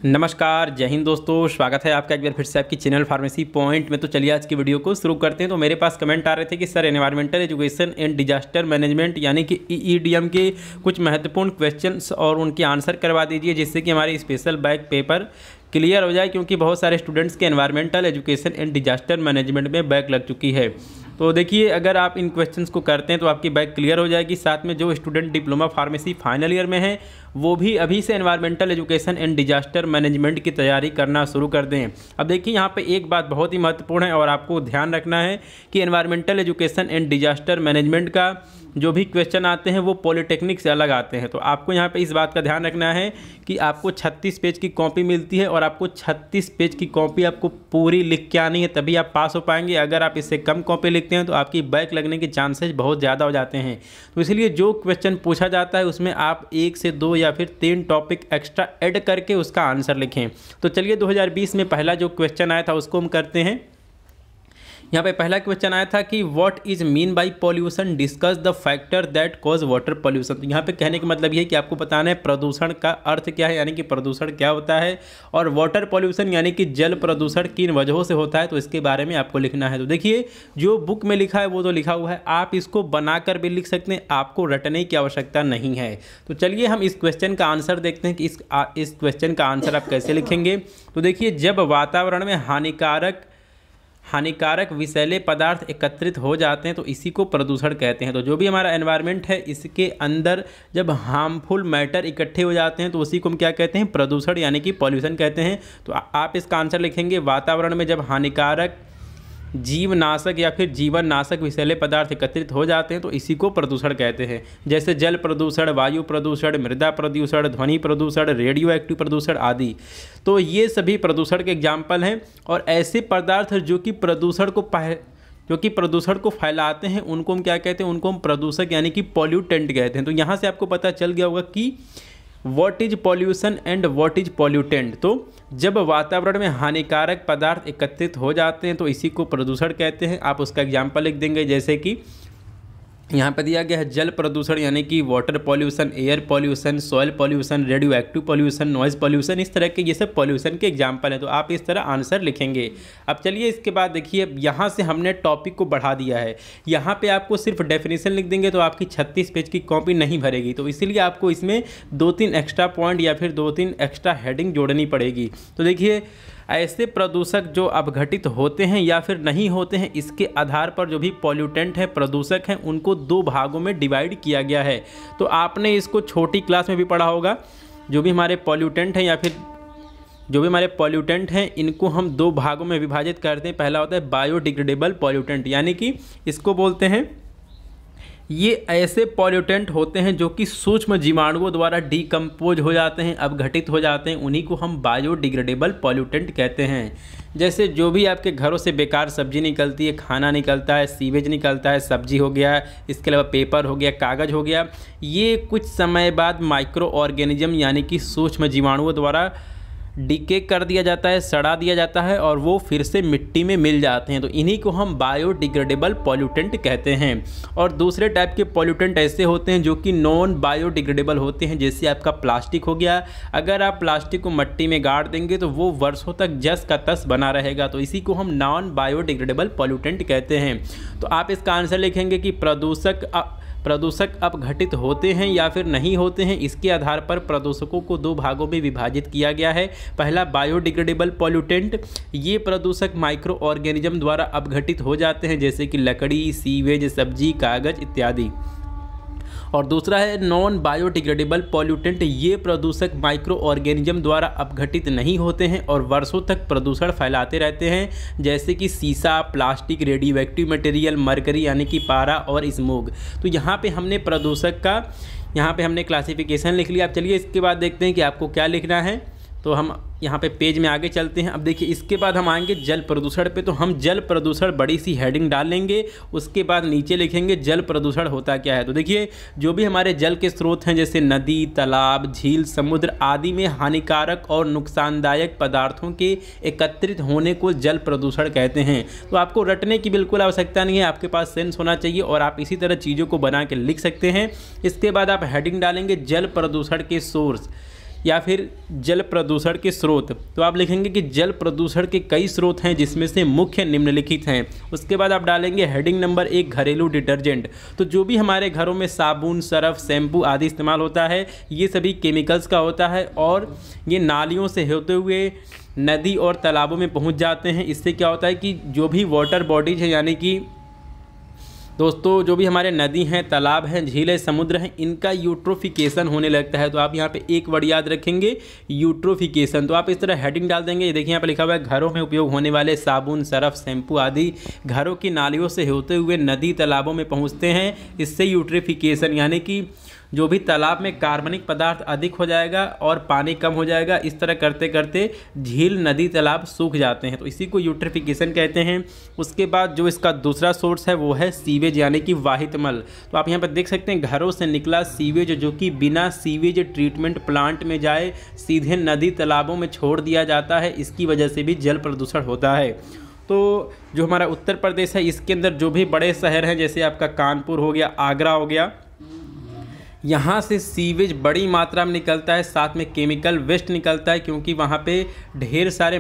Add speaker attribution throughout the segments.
Speaker 1: नमस्कार, जय हिंद दोस्तों। स्वागत है आपका एक बार फिर से आपकी चैनल फार्मेसी पॉइंट में। तो चलिए आज की वीडियो को शुरू करते हैं। तो मेरे पास कमेंट आ रहे थे कि sir environmental education and disaster management यानी कि EEDM के कुछ महत्वपूर्ण क्वेश्चंस और उनके आंसर करवा दीजिए, जिससे कि हमारी स्पेशल बैक पेपर क्लियर हो जाए, क्योंकि बहुत सारे स्टूडेंट्स के environmental education and disaster management में बैक लग चुकी है। तो देखिए, अगर आप इन क्वेश्चंस को करते हैं तो आपकी बैक क्लियर हो जाएगी। साथ में जो student diploma pharmacy final year में है वो भी अभी से environmental education and disaster management की तैयारी करना शुरू कर दें। अब देखिए, यहाँ पे एक बात बहुत ही महत्वपूर्ण है और आपको ध्यान रखना है कि environmental education and disaster management का जो भी क्वेश्चन आते हैं वो पॉलिटेक्निक से अलग आते हैं। तो आपको यहाँ पे इस बात का ध्यान रखना है कि आपको 36 पेज की कॉपी मिलती है और आपको 36 पेज की कॉपी आपको पूरी लिख के आनी है, तभी आप पास हो पाएंगे। अगर आप इससे कम कॉपी लिखते हैं तो आपकी बैक लगने के चांसेस बहुत ज़्यादा हो जाते हैं। तो इसलिए जो क्वेश्चन पूछा जाता है उसमें आप 1 से 2 या फिर 3 टॉपिक एक्स्ट्रा ऐड करके उसका आंसर लिखें। तो चलिए 2020 में पहला जो क्वेश्चन आया था उसको हम करते हैं। यहाँ पे पहला क्वेश्चन आया था कि what is mean by pollution, discuss the factor that cause water pollution. तो यहाँ पे कहने का मतलब ये है कि आपको बताना है प्रदूषण का अर्थ क्या है, यानी कि प्रदूषण क्या होता है, और वाटर पॉल्यूशन यानी कि जल प्रदूषण किन वजहों से होता है, तो इसके बारे में आपको लिखना है। तो देखिए, जो बुक में लिखा है वो तो लिखा हुआ है, आप इसको बनाकर भी लिख सकते हैं, आपको रटने की आवश्यकता नहीं है। तो चलिए हम इस क्वेश्चन का आंसर देखते हैं कि इस क्वेश्चन का आंसर आप कैसे लिखेंगे। तो देखिए, जब वातावरण में हानिकारक विषैले पदार्थ एकत्रित हो जाते हैं तो इसी को प्रदूषण कहते हैं। तो जो भी हमारा एनवायरनमेंट है इसके अंदर जब हार्मफुल मैटर इकट्ठे हो जाते हैं तो उसी को हम क्या कहते हैं, प्रदूषण यानी कि पॉल्यूशन कहते हैं। तो आप इसका आंसर लिखेंगे, वातावरण में जब हानिकारक जीवनाशक या फिर जीवननाशक विषैले पदार्थ एकत्रित हो जाते हैं तो इसी को प्रदूषण कहते हैं। जैसे जल प्रदूषण, वायु प्रदूषण, मृदा प्रदूषण, ध्वनि प्रदूषण, रेडियो एक्टिव प्रदूषण आदि। तो ये सभी प्रदूषण के एग्जाम्पल हैं। और ऐसे पदार्थ जो कि प्रदूषण को फैलाते हैं उनको हम क्या कहते हैं, उनको हम प्रदूषक यानी कि पॉल्यूटेंट कहते हैं। तो यहाँ से आपको पता चल गया होगा कि what is pollution and what is pollutant. तो जब वातावरण में हानिकारक पदार्थ एकत्रित हो जाते हैं तो इसी को प्रदूषण कहते हैं। आप उसका एग्जाम्पल लिख देंगे, जैसे कि यहाँ पर दिया गया है जल प्रदूषण यानी कि water pollution, air pollution, soil pollution, radio active pollution, noise pollution, इस तरह के ये सब पॉल्यूशन के एग्जाम्पल हैं। तो आप इस तरह आंसर लिखेंगे। अब चलिए इसके बाद देखिए, यहाँ से हमने टॉपिक को बढ़ा दिया है। यहाँ पे आपको सिर्फ डेफिनेशन लिख देंगे तो आपकी 36 पेज की कॉपी नहीं भरेगी। तो इसीलिए आपको इसमें 2-3 एक्स्ट्रा पॉइंट या फिर 2-3 एक्स्ट्रा हेडिंग जोड़नी पड़ेगी। तो देखिए, ऐसे प्रदूषक जो अपघटित होते हैं या फिर नहीं होते हैं, इसके आधार पर जो भी पॉल्यूटेंट है, प्रदूषक हैं, उनको 2 भागों में डिवाइड किया गया है। तो आपने इसको छोटी क्लास में भी पढ़ा होगा। जो भी हमारे पॉल्यूटेंट हैं इनको हम 2 भागों में विभाजित करते हैं। पहला होता है बायोडिग्रेडेबल पॉल्यूटेंट, यानी कि इसको बोलते हैं, ये ऐसे पॉल्यूटेंट होते हैं जो कि सूक्ष्म जीवाणुओं द्वारा डिकम्पोज हो जाते हैं, अपघटित हो जाते हैं, उन्हीं को हम बायोडिग्रेडेबल पॉल्यूटेंट कहते हैं। जैसे जो भी आपके घरों से बेकार सब्जी निकलती है, खाना निकलता है, सीवेज निकलता है, सब्जी हो गया, इसके अलावा पेपर हो गया, कागज़ हो गया, ये कुछ समय बाद माइक्रो ऑर्गेनिज्म यानी कि सूक्ष्म जीवाणुओं द्वारा डिके कर दिया जाता है, सड़ा दिया जाता है और वो फिर से मिट्टी में मिल जाते हैं। तो इन्हीं को हम बायोडिग्रेडेबल पॉल्यूटेंट कहते हैं। और दूसरे टाइप के पॉल्यूटेंट ऐसे होते हैं जो कि नॉन बायोडिग्रेडेबल होते हैं, जैसे आपका प्लास्टिक हो गया। अगर आप प्लास्टिक को मिट्टी में गाड़ देंगे तो वो वर्षों तक जस का तस बना रहेगा। तो इसी को हम नॉन बायोडिग्रेडेबल पॉल्यूटेंट कहते हैं। तो आप इसका आंसर लिखेंगे कि प्रदूषक अपघटित होते हैं या फिर नहीं होते हैं, इसके आधार पर प्रदूषकों को 2 भागों में विभाजित किया गया है। पहला बायोडिग्रेडेबल पॉल्यूटेंट, ये प्रदूषक माइक्रो ऑर्गेनिज्म द्वारा अपघटित हो जाते हैं, जैसे कि लकड़ी, सीवेज, सब्जी, कागज इत्यादि। और दूसरा है नॉन बायोडिग्रेडेबल पॉल्यूटेंट, ये प्रदूषक माइक्रो ऑर्गेनिज्म द्वारा अपघटित नहीं होते हैं और वर्षों तक प्रदूषण फैलाते रहते हैं, जैसे कि सीसा, plastic, radio active material, mercury यानी कि पारा और स्मोग। तो यहाँ पे हमने प्रदूषक का क्लासिफिकेशन लिख लिया। अब चलिए इसके बाद देखते हैं कि आपको क्या लिखना है। तो हम यहाँ पे पेज में आगे चलते हैं। अब देखिए, इसके बाद हम आएंगे जल प्रदूषण पे। तो हम जल प्रदूषण बड़ी सी हेडिंग डालेंगे, उसके बाद नीचे लिखेंगे जल प्रदूषण होता क्या है। तो देखिए, जो भी हमारे जल के स्रोत हैं जैसे नदी, तालाब, झील, समुद्र आदि में हानिकारक और नुकसानदायक पदार्थों के एकत्रित होने को जल प्रदूषण कहते हैं। तो आपको रटने की बिल्कुल आवश्यकता नहीं है, आपके पास सेंस होना चाहिए और आप इसी तरह चीज़ों को बना के लिख सकते हैं। इसके बाद आप हेडिंग डालेंगे जल प्रदूषण के सोर्स, या फिर जल प्रदूषण के स्रोत, तो आप लिखेंगे कि जल प्रदूषण के कई स्रोत हैं जिसमें से मुख्य निम्नलिखित हैं। उसके बाद आप डालेंगे हेडिंग नंबर 1 घरेलू डिटर्जेंट। तो जो भी हमारे घरों में साबुन, सरफ, शैम्पू आदि इस्तेमाल होता है ये सभी केमिकल्स का होता है और ये नालियों से होते हुए नदी और तालाबों में पहुंच जाते हैं। इससे क्या होता है कि जो भी वाटर बॉडीज है, यानी कि दोस्तों जो भी हमारे नदी हैं, तालाब हैं, झीलें, समुद्र हैं, इनका यूट्रोफिकेशन होने लगता है। तो आप यहाँ पे एक वर्ड याद रखेंगे, यूट्रोफिकेशन। तो आप इस तरह हेडिंग डाल देंगे। ये देखिए यहाँ पे लिखा हुआ है घरों में उपयोग होने वाले साबुन, सरफ, शैम्पू आदि घरों की नालियों से होते हुए नदी तालाबों में पहुँचते हैं। इससे यूट्रोफिकेशन यानी कि जो भी तालाब में कार्बनिक पदार्थ अधिक हो जाएगा और पानी कम हो जाएगा। इस तरह करते करते झील, नदी, तालाब सूख जाते हैं, तो इसी को यूट्रिफिकेशन कहते हैं। उसके बाद जो इसका दूसरा सोर्स है वो है सीवेज यानी कि वाहित मल। तो आप यहाँ पर देख सकते हैं घरों से निकला सीवेज जो कि बिना सीवेज ट्रीटमेंट प्लांट में जाए सीधे नदी तालाबों में छोड़ दिया जाता है। इसकी वजह से भी जल प्रदूषण होता है। तो जो हमारा उत्तर प्रदेश है इसके अंदर जो भी बड़े शहर हैं जैसे आपका कानपुर हो गया, आगरा हो गया, यहाँ से सीवेज बड़ी मात्रा में निकलता है, साथ में केमिकल वेस्ट निकलता है क्योंकि वहाँ पे ढेर सारे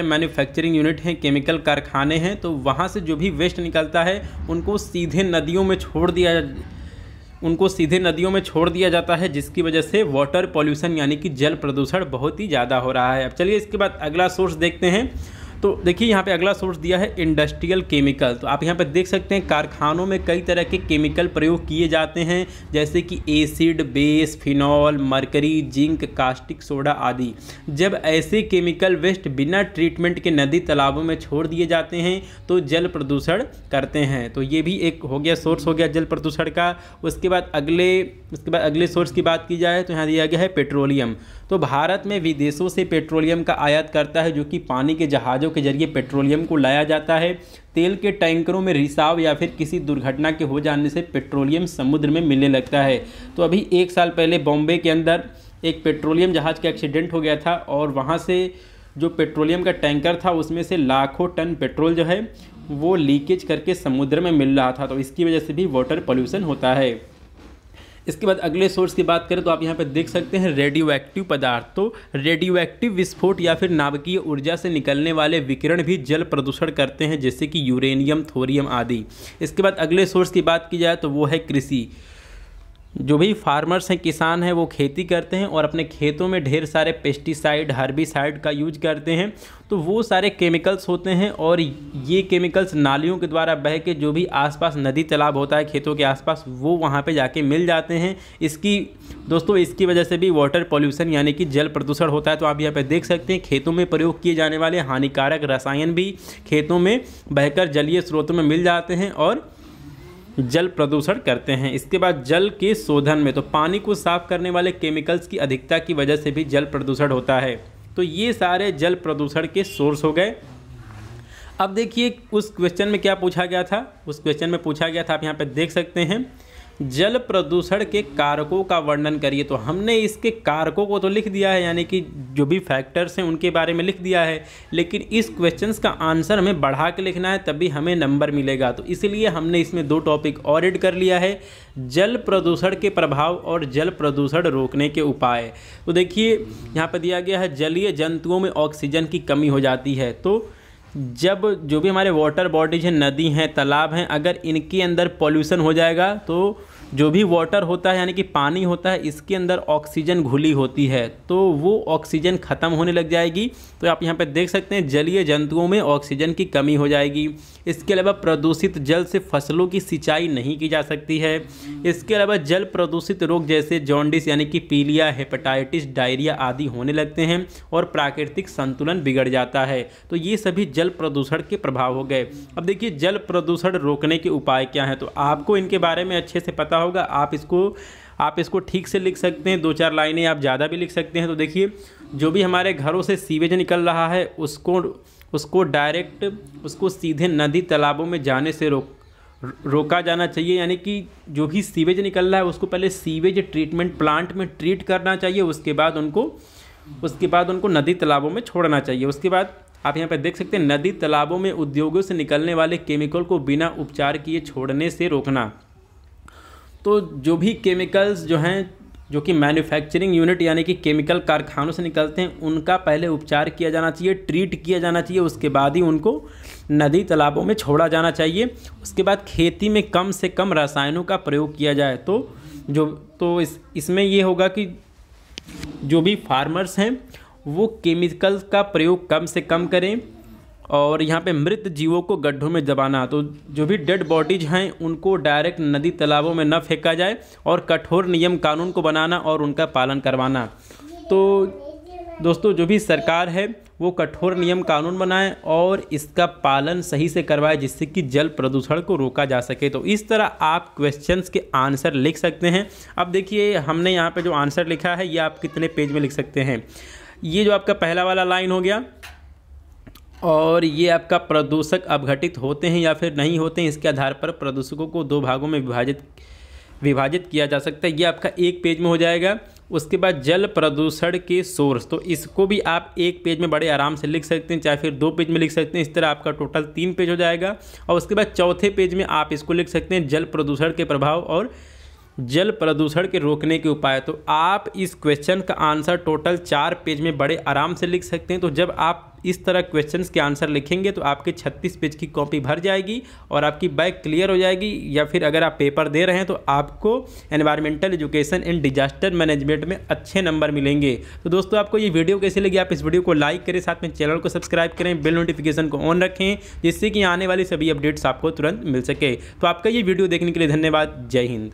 Speaker 1: मैन्युफैक्चरिंग यूनिट हैं, केमिकल कारखाने हैं। तो वहाँ से जो भी वेस्ट निकलता है उनको सीधे नदियों में छोड़ दिया जाता है, जिसकी वजह से वाटर पॉल्यूशन यानी कि जल प्रदूषण बहुत ही ज़्यादा हो रहा है। अब चलिए इसके बाद अगला सोर्स देखते हैं। तो देखिए यहाँ पे अगला सोर्स दिया है इंडस्ट्रियल केमिकल। तो आप यहाँ पे देख सकते हैं कारखानों में कई तरह के केमिकल प्रयोग किए जाते हैं जैसे कि acid, base, phenol, mercury, zinc, caustic soda आदि। जब ऐसे केमिकल वेस्ट बिना ट्रीटमेंट के नदी तालाबों में छोड़ दिए जाते हैं तो जल प्रदूषण करते हैं। तो ये भी एक हो गया, सोर्स हो गया जल प्रदूषण का। उसके बाद अगले सोर्स की बात की जाए तो यहाँ दिया गया है पेट्रोलियम। तो भारत में विदेशों से पेट्रोलियम का आयात करता है जो कि पानी के जहाज़ों के जरिए पेट्रोलियम को लाया जाता है। तेल के टैंकरों में रिसाव या फिर किसी दुर्घटना के हो जाने से पेट्रोलियम समुद्र में मिलने लगता है। तो अभी 1 साल पहले बॉम्बे के अंदर एक पेट्रोलियम जहाज़ का एक्सीडेंट हो गया था और वहाँ से जो पेट्रोलियम का टैंकर था उसमें से लाखों टन पेट्रोल जो है वो लीकेज करके समुद्र में मिल रहा था। तो इसकी वजह से भी वाटर पॉल्यूशन होता है। इसके बाद अगले सोर्स की बात करें तो आप यहाँ पर देख सकते हैं रेडियो एक्टिव पदार्थ। तो रेडियो एक्टिव विस्फोट या फिर नाभिकीय ऊर्जा से निकलने वाले विकिरण भी जल प्रदूषण करते हैं जैसे कि यूरेनियम, थोरियम आदि। इसके बाद अगले सोर्स की बात की जाए तो वो है कृषि। जो भी फार्मर्स हैं, किसान हैं, वो खेती करते हैं और अपने खेतों में ढेर सारे पेस्टिसाइड, हर्बिसाइड का यूज करते हैं। तो वो सारे केमिकल्स होते हैं और ये केमिकल्स नालियों के द्वारा बह के जो भी आसपास नदी तालाब होता है खेतों के आसपास वो वहाँ पे जाके मिल जाते हैं। इसकी वजह से भी वाटर पॉल्यूशन यानी कि जल प्रदूषण होता है। तो आप यहाँ पे देख सकते हैं खेतों में प्रयोग किए जाने वाले हानिकारक रसायन भी खेतों में बहकर जलीय स्रोतों में मिल जाते हैं और जल प्रदूषण करते हैं। इसके बाद जल के शोधन में तो पानी को साफ करने वाले केमिकल्स की अधिकता की वजह से भी जल प्रदूषण होता है। तो ये सारे जल प्रदूषण के सोर्स हो गए। अब देखिए उस क्वेश्चन में क्या पूछा गया था। उस क्वेश्चन में पूछा गया था, आप यहाँ पे देख सकते हैं, जल प्रदूषण के कारकों का वर्णन करिए। तो हमने इसके कारकों को तो लिख दिया है, यानी कि जो भी फैक्टर्स हैं उनके बारे में लिख दिया है, लेकिन इस क्वेश्चंस का आंसर हमें बढ़ा के लिखना है तभी हमें नंबर मिलेगा। तो इसलिए हमने इसमें 2 टॉपिक और ऐड कर लिया है, जल प्रदूषण के प्रभाव और जल प्रदूषण रोकने के उपाय। तो देखिए यहाँ पर दिया गया है जलीय जंतुओं में ऑक्सीजन की कमी हो जाती है। तो जब जो भी हमारे वाटर बॉडीज हैं, नदी हैं, तालाब हैं, अगर इनके अंदर पॉल्यूशन हो जाएगा तो जो भी वाटर होता है यानी कि पानी होता है इसके अंदर ऑक्सीजन घुली होती है तो वो ऑक्सीजन ख़त्म होने लग जाएगी। तो आप यहाँ पे देख सकते हैं जलीय जंतुओं में ऑक्सीजन की कमी हो जाएगी। इसके अलावा प्रदूषित जल से फसलों की सिंचाई नहीं की जा सकती है। इसके अलावा जल प्रदूषित रोग जैसे जॉन्डिस यानी कि पीलिया, हेपेटाइटिस, डायरिया आदि होने लगते हैं और प्राकृतिक संतुलन बिगड़ जाता है। तो ये सभी जल प्रदूषण के प्रभाव हो गए। अब देखिए जल प्रदूषण रोकने के उपाय क्या हैं। तो आपको इनके बारे में अच्छे से पता होगा, आप इसको ठीक से लिख सकते हैं, 2-4 लाइनें आप ज़्यादा भी लिख सकते हैं। तो देखिए जो भी हमारे घरों से सीवेज निकल रहा है उसको सीधे नदी तालाबों में जाने से रोका जाना चाहिए। यानी कि जो भी सीवेज निकल रहा है उसको पहले सीवेज ट्रीटमेंट प्लांट में ट्रीट करना चाहिए, उसके बाद उनको नदी तालाबों में छोड़ना चाहिए। उसके बाद आप यहाँ पर देख सकते हैं नदी तालाबों में उद्योगों से निकलने वाले केमिकल को बिना उपचार किए छोड़ने से रोकना। तो जो भी केमिकल्स जो हैं जो कि मैन्युफैक्चरिंग यूनिट यानी कि केमिकल कारखानों से निकलते हैं, उनका पहले उपचार किया जाना चाहिए, ट्रीट किया जाना चाहिए, उसके बाद ही उनको नदी तालाबों में छोड़ा जाना चाहिए। उसके बाद खेती में कम से कम रसायनों का प्रयोग किया जाए। इसमें ये होगा कि जो भी फार्मर्स हैं वो केमिकल का प्रयोग कम से कम करें। और यहाँ पे मृत जीवों को गड्ढों में दबाना, तो जो भी डेड बॉडीज हैं उनको डायरेक्ट नदी तालाबों में न फेंका जाए, और कठोर नियम कानून को बनाना और उनका पालन करवाना। तो दोस्तों जो भी सरकार है वो कठोर नियम कानून बनाए और इसका पालन सही से करवाए, जिससे कि जल प्रदूषण को रोका जा सके। तो इस तरह आप क्वेश्चंस के आंसर लिख सकते हैं। अब देखिए हमने यहाँ पे जो आंसर लिखा है ये आप कितने पेज में लिख सकते हैं। ये जो आपका पहला वाला लाइन हो गया, और ये आपका प्रदूषक अपघटित होते हैं या फिर नहीं होते हैं, इसके आधार पर प्रदूषकों को 2 भागों में विभाजित किया जा सकता है। ये आपका 1 पेज में हो जाएगा। उसके बाद जल प्रदूषण के सोर्स, तो इसको भी आप 1 पेज में बड़े आराम से लिख सकते हैं, चाहे फिर 2 पेज में लिख सकते हैं। इस तरह आपका टोटल 3 पेज हो जाएगा। और उसके बाद चौथे पेज में आप इसको लिख सकते हैं जल प्रदूषण के प्रभाव और जल प्रदूषण के रोकने के उपाय। तो आप इस क्वेश्चन का आंसर टोटल 4 पेज में बड़े आराम से लिख सकते हैं। तो जब आप इस तरह क्वेश्चंस के आंसर लिखेंगे तो आपके 36 पेज की कॉपी भर जाएगी और आपकी बैग क्लियर हो जाएगी। या फिर अगर आप पेपर दे रहे हैं तो आपको environmental education and disaster management में अच्छे नंबर मिलेंगे। तो दोस्तों आपको ये वीडियो कैसी लगी, आप इस वीडियो को लाइक करें, साथ में चैनल को सब्सक्राइब करें, बेल नोटिफिकेशन को ऑन रखें, जिससे कि आने वाली सभी अपडेट्स आपको तुरंत मिल सके। तो आपका ये वीडियो देखने के लिए धन्यवाद। जय हिंद।